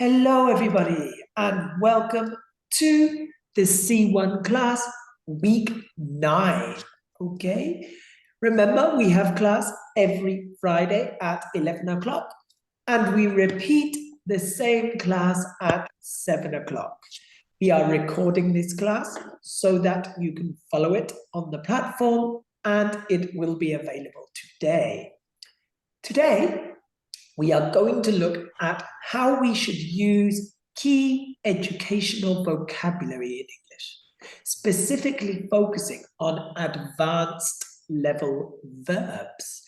Hello, everybody, and welcome to the C1 class, week 9. Okay, remember we have class every Friday at 11 o'clock, and we repeat the same class at 7 o'clock. We are recording this class so that you can follow it on the platform, and it will be available today. Today, we are going to look at how we should use key educational vocabulary in English, specifically focusing on advanced level verbs.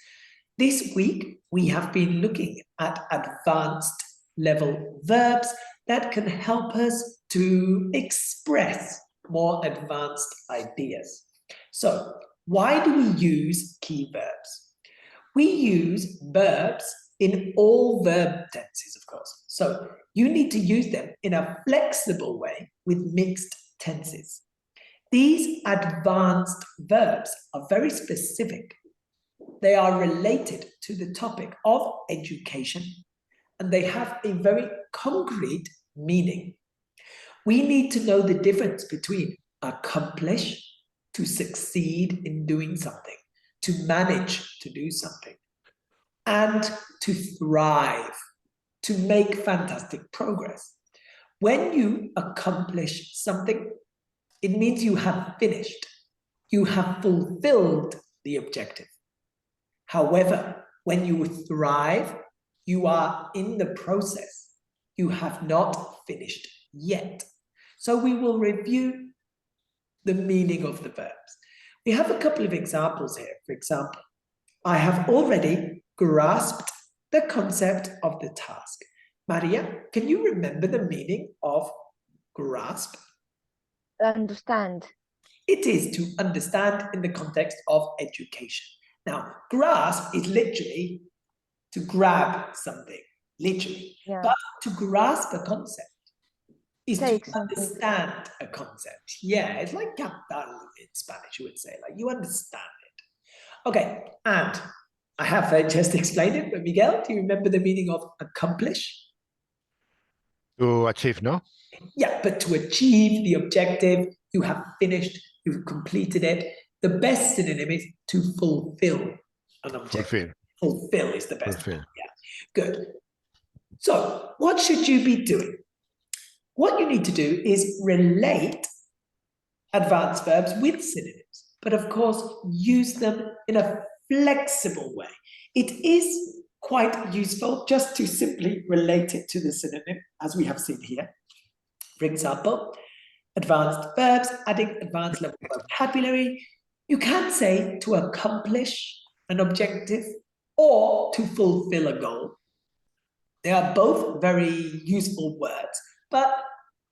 This week, we have been looking at advanced level verbs that can help us to express more advanced ideas. So, why do we use key verbs? We use verbs in all verb tenses, of course. So you need to use them in a flexible way with mixed tenses. These advanced verbs are very specific. They are related to the topic of education, and they have a very concrete meaning. We need to know the difference between accomplish, to succeed in doing something, to manage to do something, and to thrive, to make fantastic progress. When you accomplish something, it means you have finished, you have fulfilled the objective. However, when you thrive, you are in the process. You have not finished yet. So we will review the meaning of the verbs. We have a couple of examples here. For example, I have already grasped the concept of the task. Maria, can you remember the meaning of grasp? Understand. It is to understand in the context of education. Now, grasp is literally to grab something, literally. Yeah. But to grasp a concept is Take to something. understand a concept. Yeah, it's like captar in Spanish, you would say, like you understand it. Okay, and I have just explained it, but Miguel, do you remember the meaning of accomplish? To achieve, no? Yeah, but to achieve the objective, you have finished, you've completed it. The best synonym is to fulfill an objective. Fulfill is the best. Fulfill. Yeah, good. So what should you be doing? What you need to do is relate advanced verbs with synonyms, but of course, use them in a flexible way. It is quite useful just to simply relate it to the synonym, as we have seen here. For example, advanced verbs, adding advanced level vocabulary. You can say to accomplish an objective or to fulfill a goal. They are both very useful words, but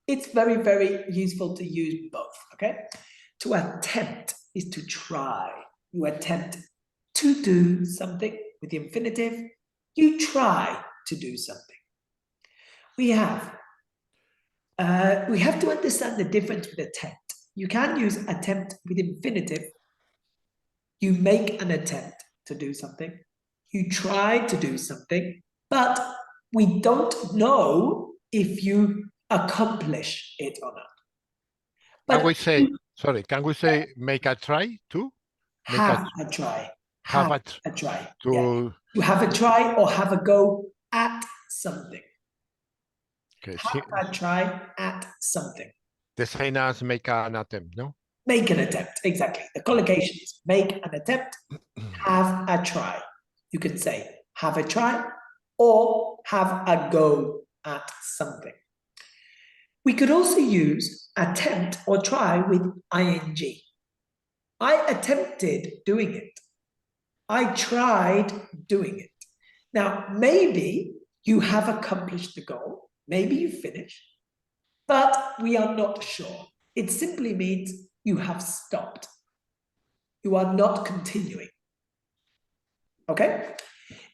it's very, very useful to use both, okay? To attempt is to try. You attempt to do something with the infinitive. You try to do something. We have to understand the difference with attempt. You can use attempt with infinitive. You make an attempt to do something. You try to do something, but we don't know if you accomplish it or not. But can we say, sorry, can we say make a try too? Have a try. Have a try. To have a try or have a go at something. Okay. Have a try at something. The same as make an attempt, no? Make an attempt, exactly. The collocation is make an attempt, have a try. You can say have a try or have a go at something. We could also use attempt or try with ing. I attempted doing it. I tried doing it. Now, maybe you have accomplished the goal. Maybe you finished, but we are not sure. It simply means you have stopped. You are not continuing. Okay?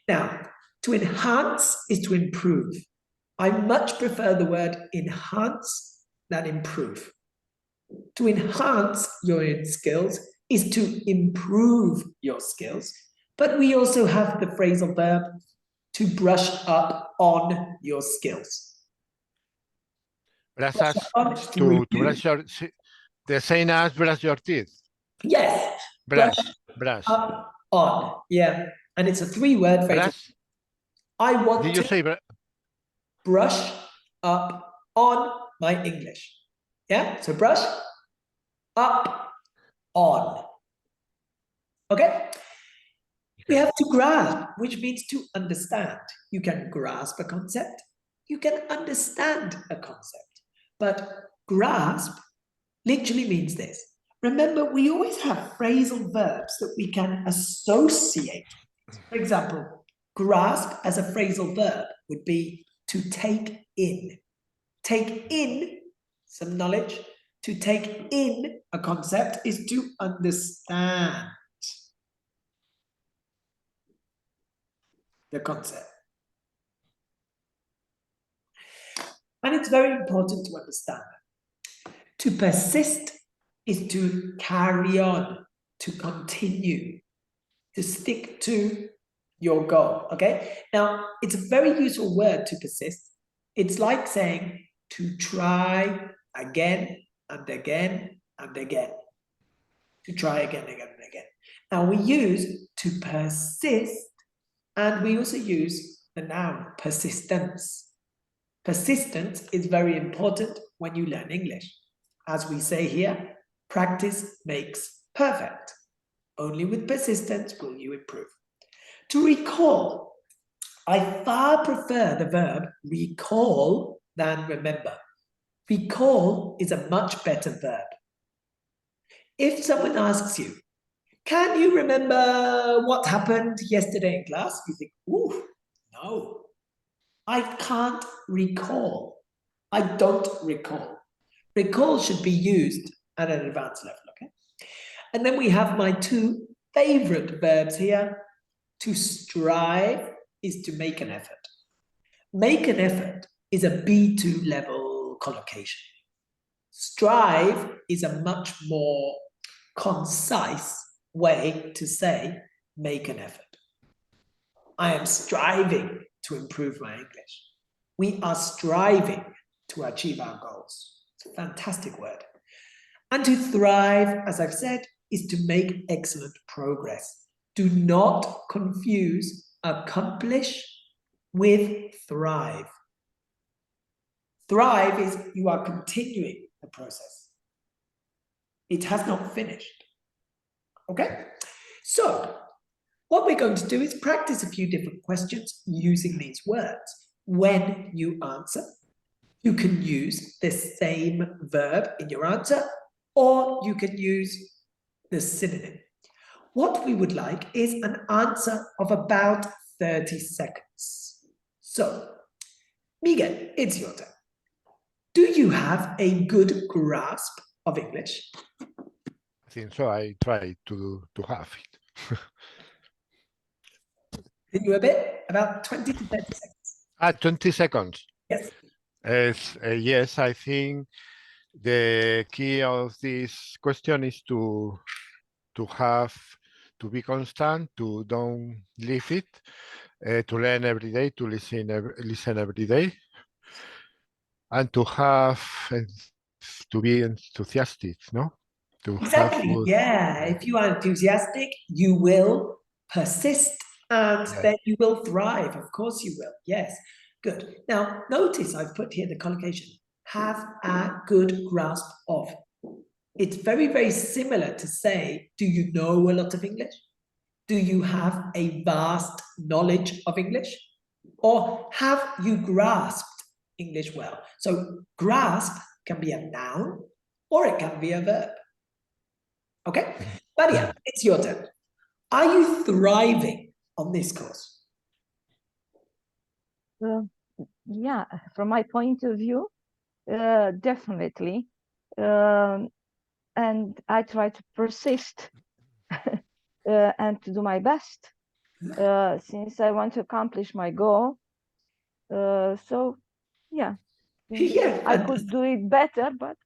Now, to enhance is to improve. I much prefer the word enhance than improve. To enhance your skills is to improve your skills, but we also have the phrasal verb to brush up on your skills. Brushes on is to to brush your, the same as brush your teeth. Yes. Brush, brush. Up, on. Yeah. And it's a 3-word phrase. Brush, I want did you to say brush up on my English. Yeah. So brush up on. Okay. We have to grasp, which means to understand. You can grasp a concept. You can understand a concept. But grasp literally means this. Remember, we always have phrasal verbs that we can associate. For example, grasp as a phrasal verb would be to take in. Take in some knowledge. To take in a concept is to understand the concept. And it's very important to understand that. To persist is to carry on, to continue, to stick to your goal, okay? Now, it's a very useful word to persist. It's like saying to try again and again and again. To try again and again and again. Now, we use to persist, and we also use the noun persistence. Persistence is very important when you learn English. As we say here, practice makes perfect. Only with persistence will you improve. To recall, I far prefer the verb recall than remember. Recall is a much better verb. If someone asks you, can you remember what happened yesterday in class? You think, ooh, no. I can't recall. I don't recall. Recall should be used at an advanced level, okay? And then we have my 2 favorite verbs here. To strive is to make an effort. Make an effort is a B2 level collocation. Strive is a much more concise way to say make an effort. I am striving to improve my English. We are striving to achieve our goals. It's a fantastic word. And to thrive, as I've said, is to make excellent progress. Do not confuse accomplish with thrive. Thrive is you are continuing the process. It has not finished. Okay? So, what we're going to do is practice a few different questions using these words. When you answer, you can use the same verb in your answer, or you can use the synonym. What we would like is an answer of about 30 seconds. So, Miguel, it's your turn. Do you have a good grasp of English? I think so. I try to have it. Can you a bit? About 20 to 30 seconds. 20 seconds. Yes. Yes, I think the key of this question is to be constant, to don't leave it, to learn every day, to listen every day, and to be enthusiastic, no? Exactly, yeah. If you are enthusiastic, you will persist and then you will thrive. Of course you will, yes. Good. Now, notice I've put here the collocation. Have a good grasp of. It's very, very similar to say, do you know a lot of English? Do you have a vast knowledge of English? Or have you grasped English well? So grasp can be a noun or it can be a verb. Okay? Maria, it's your turn. Are you thriving on this course? Yeah, from my point of view, definitely. And I try to persist and to do my best since I want to accomplish my goal. So, yeah, Yeah, I could do it better, but...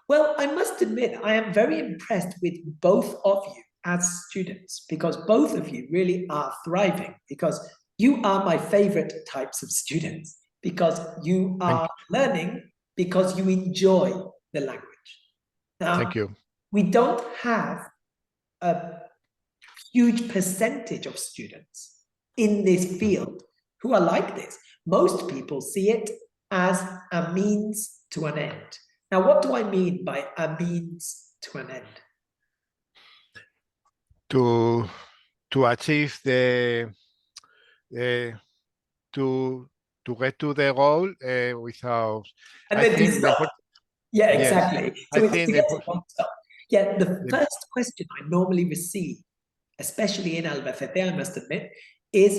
Well, I must admit, I am very impressed with both of you as students because both of you really are thriving because you are my favorite types of students because you are learning because you enjoy the language. Now, Thank you. we don't have a huge percentage of students in this field who are like this. Most people see it as a means to an end. Now, what do I mean by a means to an end? To achieve the to get to the goal without. And I then think to stop. Yeah, yes, exactly. So I it's think to get to one stop. Yeah, the the- first question I normally receive, especially in Albacete, I must admit, is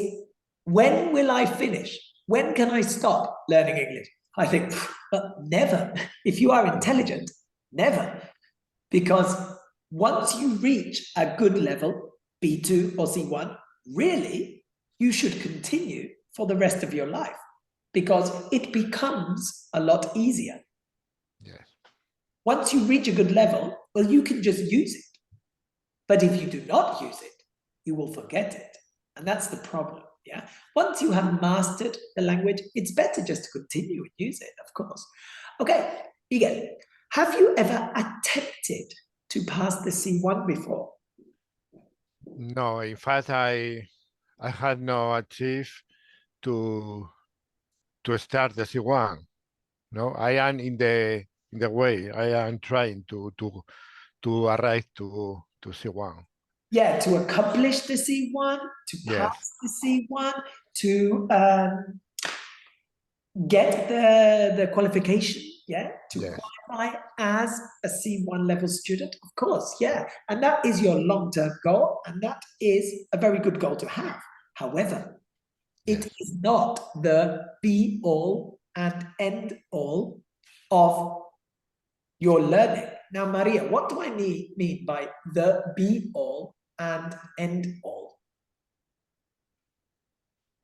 when will I finish? When can I stop learning English? I think, well, never. If you are intelligent, never. Because once you reach a good level, B2 or C1, really, you should continue for the rest of your life because it becomes a lot easier. yes. Once you reach a good level, well, you can just use it. But if you do not use it, you will forget it. And that's the problem, yeah? Once you have mastered the language, it's better just to continue and use it, of course. Okay, Miguel, have you ever attempted to pass the C1 before? No, in fact, I had no achieve to start the C1. No, I am in the way. I am trying to arrive to C1. Yeah, to accomplish the C1, to pass the C1, to get the qualification, yeah, to qualify as a C1 level student, of course, yeah. And that is your long-term goal, and that is a very good goal to have. However, it is not the be-all and end-all of your learning. Now, Maria, what do I mean by the be-all and end-all?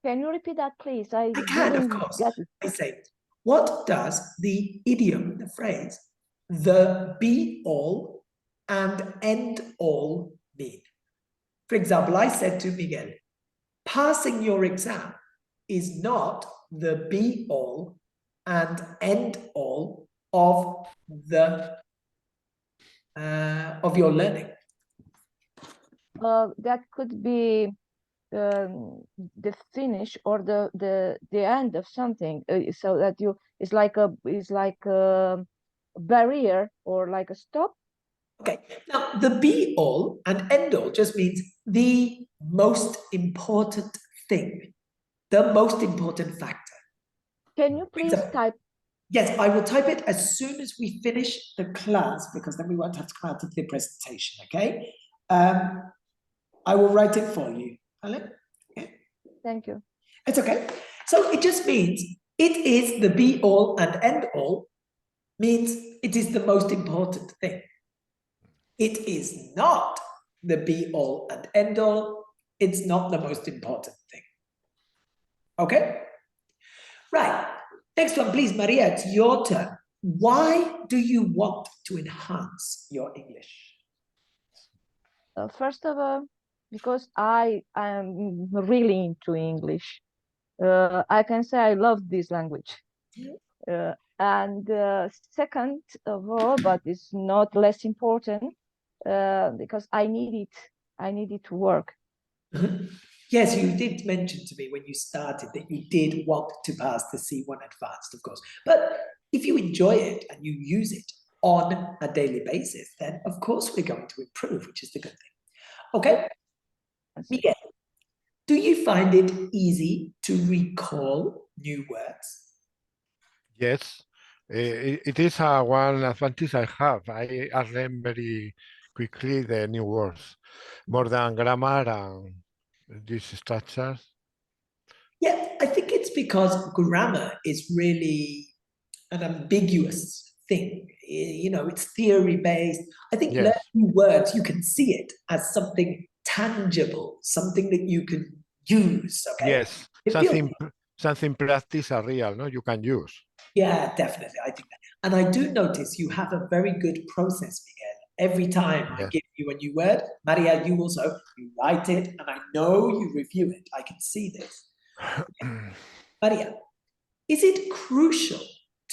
Can you repeat that, please? I can, of didn't course. get it. I say, what does the idiom, the phrase, the be-all and end-all mean? For example, I said to Miguel, passing your exam is not the be-all and end-all of your learning. That could be the finish or the end of something, so that it's like a barrier or like a stop. Okay, now the be-all and end-all just means the most important thing, the most important factor. Can you please type? Yes, I will type it as soon as we finish the class, because then we won't have to come out of the presentation, okay? I will write it for you. Alan? Okay. Thank you. It's okay. So it just means it is the be-all and end-all, means it is the most important thing. It is not the be-all and end-all. It's not the most important thing. Okay? Right. Next one, please, Maria, it's your turn. Why do you want to enhance your English? First of all, because I am really into English. I can say I love this language. And second of all, but it's not less important, because I need it to work. Yes, you did mention to me when you started that you did want to pass the C1 advanced, of course. But if you enjoy it and you use it on a daily basis, then of course we're going to improve, which is the good thing. Okay, Miguel, do you find it easy to recall new words? Yes, it is one advantage I have. I learn very quickly the new words, more than grammar and these structures. Yeah, I think it's because grammar is really an ambiguous thing. You know, it's theory-based. I think learning new words, you can see it as something tangible, something that you can use, okay? Yes, something practice are real, no? You can use. Yeah, definitely, I think that. And I do notice you have a very good process, Miguel. Every time I give you a new word, Maria, you also, you write it, and I know you review it. I can see this. Maria, is it crucial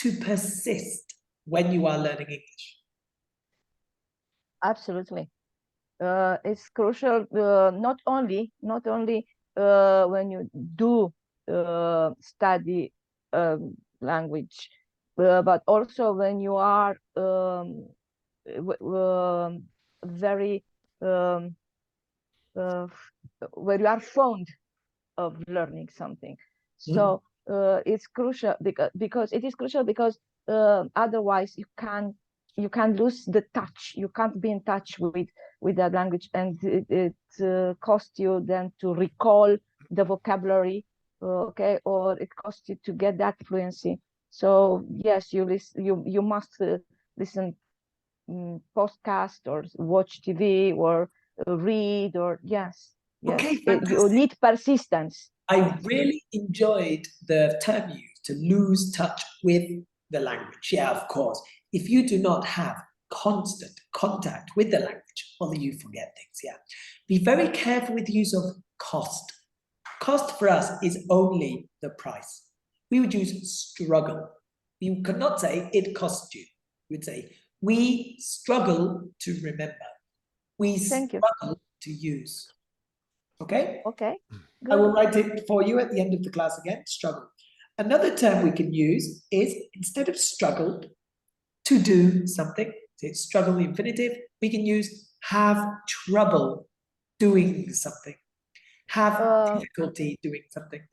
to persist when you are learning English? Absolutely. It's crucial, not only when you do study language, but also when you are very where you are fond of learning something. So it's crucial because it is crucial because otherwise you can lose the touch. You can't be in touch with that language, and it costs you then to recall the vocabulary, okay, or it costs you to get that fluency. So yes, you must listen podcast or watch TV or read, or yes. Okay, You need persistence. I really enjoyed the term used, to lose touch with the language. Yeah, of course. If you do not have constant contact with the language, well, you forget things, yeah. Be very careful with the use of cost. Cost for us is only the price. We would use struggle. You could not say it cost you. We would say we struggle to remember. We struggle to use. Okay? Okay. Good. I will write it for you at the end of the class again, struggle. Another term we can use is, instead of struggle, to do something, say struggle the infinitive, we can use have trouble doing something, have difficulty doing something.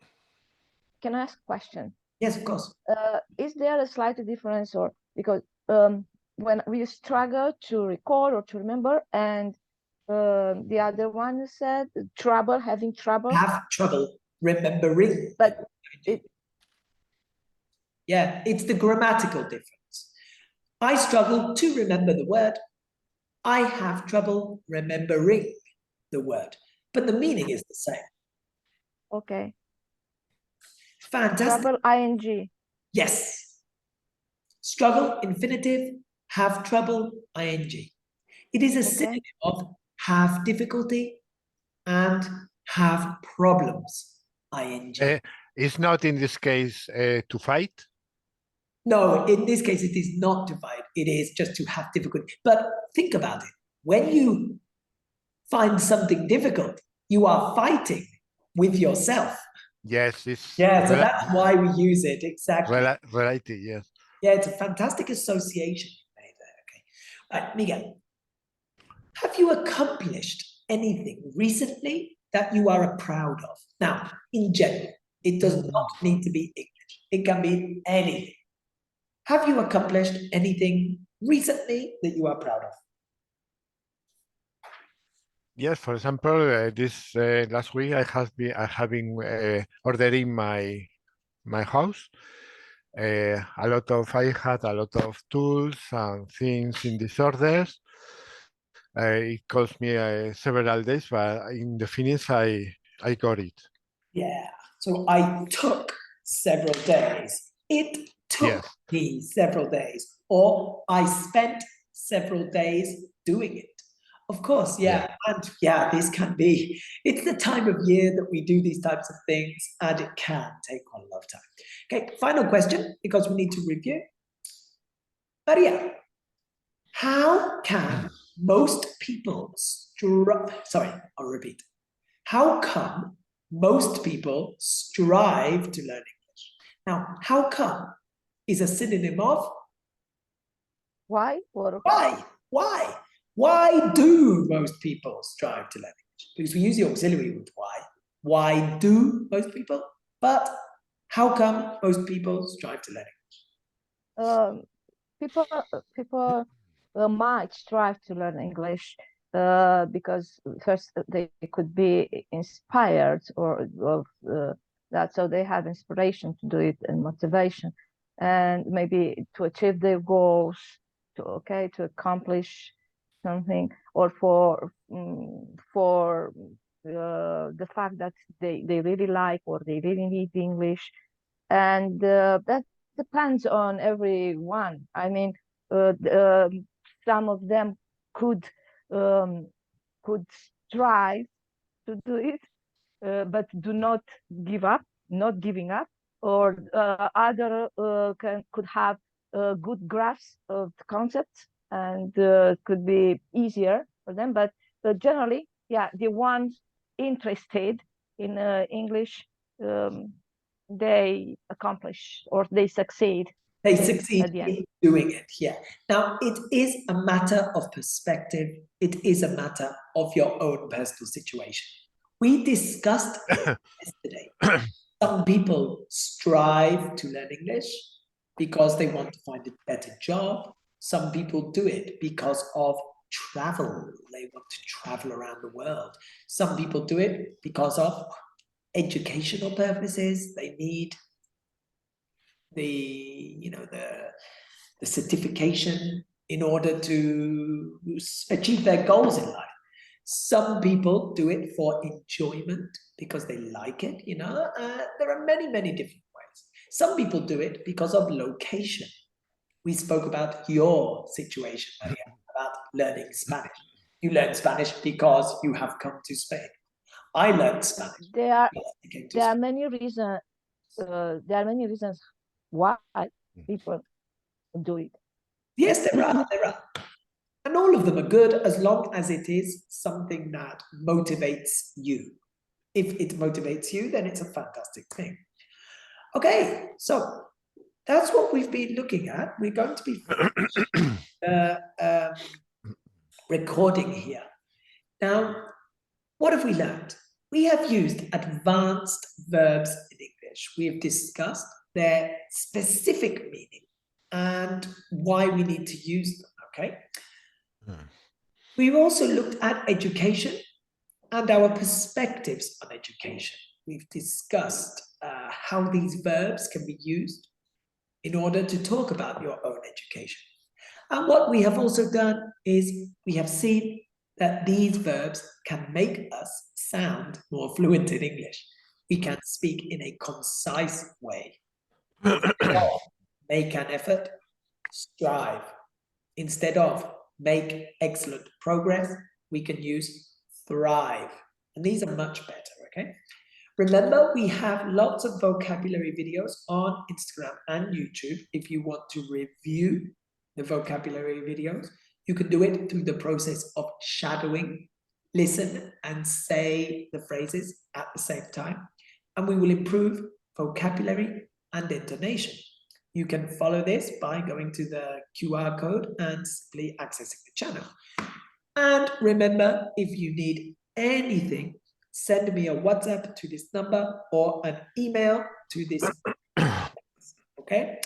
Can I ask a question? Yes, of course. Is there a slight difference, or because when we struggle to recall or to remember, and the other one said having trouble. Have trouble remembering. But yeah, it's the grammatical difference. I struggle to remember the word. I have trouble remembering the word. But the meaning is the same. Okay. Fantastic. Trouble, ing. Yes. Struggle, infinitive, have trouble, ing. It is a synonym of have difficulty and have problems, ing. It's not in this case to fight? No, in this case, it is not to fight. It is just to have difficulty. But think about it. When you find something difficult, you are fighting with yourself. Yes, it's so that's why we use it, exactly. Related, yes. Yeah, it's a fantastic association you made there. Okay. All right, Miguel, have you accomplished anything recently that you are proud of? Now, in general, it does not need to be English. It can be anything. Have you accomplished anything recently that you are proud of? Yes, for example, this last week I have been ordering my house. I had a lot of tools and things in these orders. It cost me several days, but in the finish I got it. Yeah. So I took several days. It took me several days, or I spent several days doing it. Of course, yeah. And yeah, this can be, it's the time of year that we do these types of things, and it can take quite a lot of time. Okay, final question, because we need to review. Maria, how can most people I'll repeat. How come most people strive to learn English? Now, how come is a synonym of why? Or why? Why? Why do most people strive to learn English? Because we use the auxiliary with why. Why do most people? But how come most people strive to learn English? People might strive to learn English because first they could be inspired of that, so they have inspiration to do it and motivation, and maybe to achieve their goals, to accomplish something, or for the fact that they really like or they really need English, and that depends on everyone. I mean, some of them could strive to do it, but do not give up, not giving up, or other could have a good grasp of the concepts, and could be easier for them. But generally, yeah, the ones interested in English, they accomplish or they succeed. They succeed at the end. in doing it, yeah. Now, it is a matter of perspective. It is a matter of your own personal situation. We discussed it yesterday. Some people strive to learn English because they want to find a better job. Some people do it because of travel. They want to travel around the world. Some people do it because of educational purposes. They need the certification in order to achieve their goals in life. Some people do it for enjoyment because they like it, there are many, many different ways. Some people do it because of location. We spoke about your situation earlier, about learning Spanish. You learn Spanish because you have come to Spain. I learned Spanish. There are many reasons. There are many reasons why people do it. Yes, there are. And all of them are good as long as it is something that motivates you. If it motivates you, then it's a fantastic thing. Okay, so that's what we've been looking at. We're going to be recording here. Now, what have we learned? We have used advanced verbs in English. We have discussed their specific meaning and why we need to use them, okay? We've also looked at education and our perspectives on education. We've discussed how these verbs can be used in order to talk about your own education. And what we have also done is we have seen that these verbs can make us sound more fluent in English. We can speak in a concise way. Make an effort, strive. Instead of make excellent progress, we can use thrive. And these are much better, okay? Remember, we have lots of vocabulary videos on Instagram and YouTube. If you want to review the vocabulary videos, you can do it through the process of shadowing, listen and say the phrases at the same time. And we will improve vocabulary and intonation. You can follow this by going to the QR code and simply accessing the channel. And remember, if you need anything, send me a WhatsApp to this number or an email to this. Okay?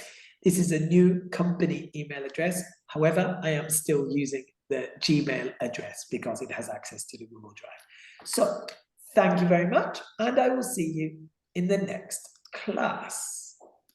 This is a new company email address. However, I am still using the Gmail address because it has access to the Google Drive. So, thank you very much, and I will see you in the next class.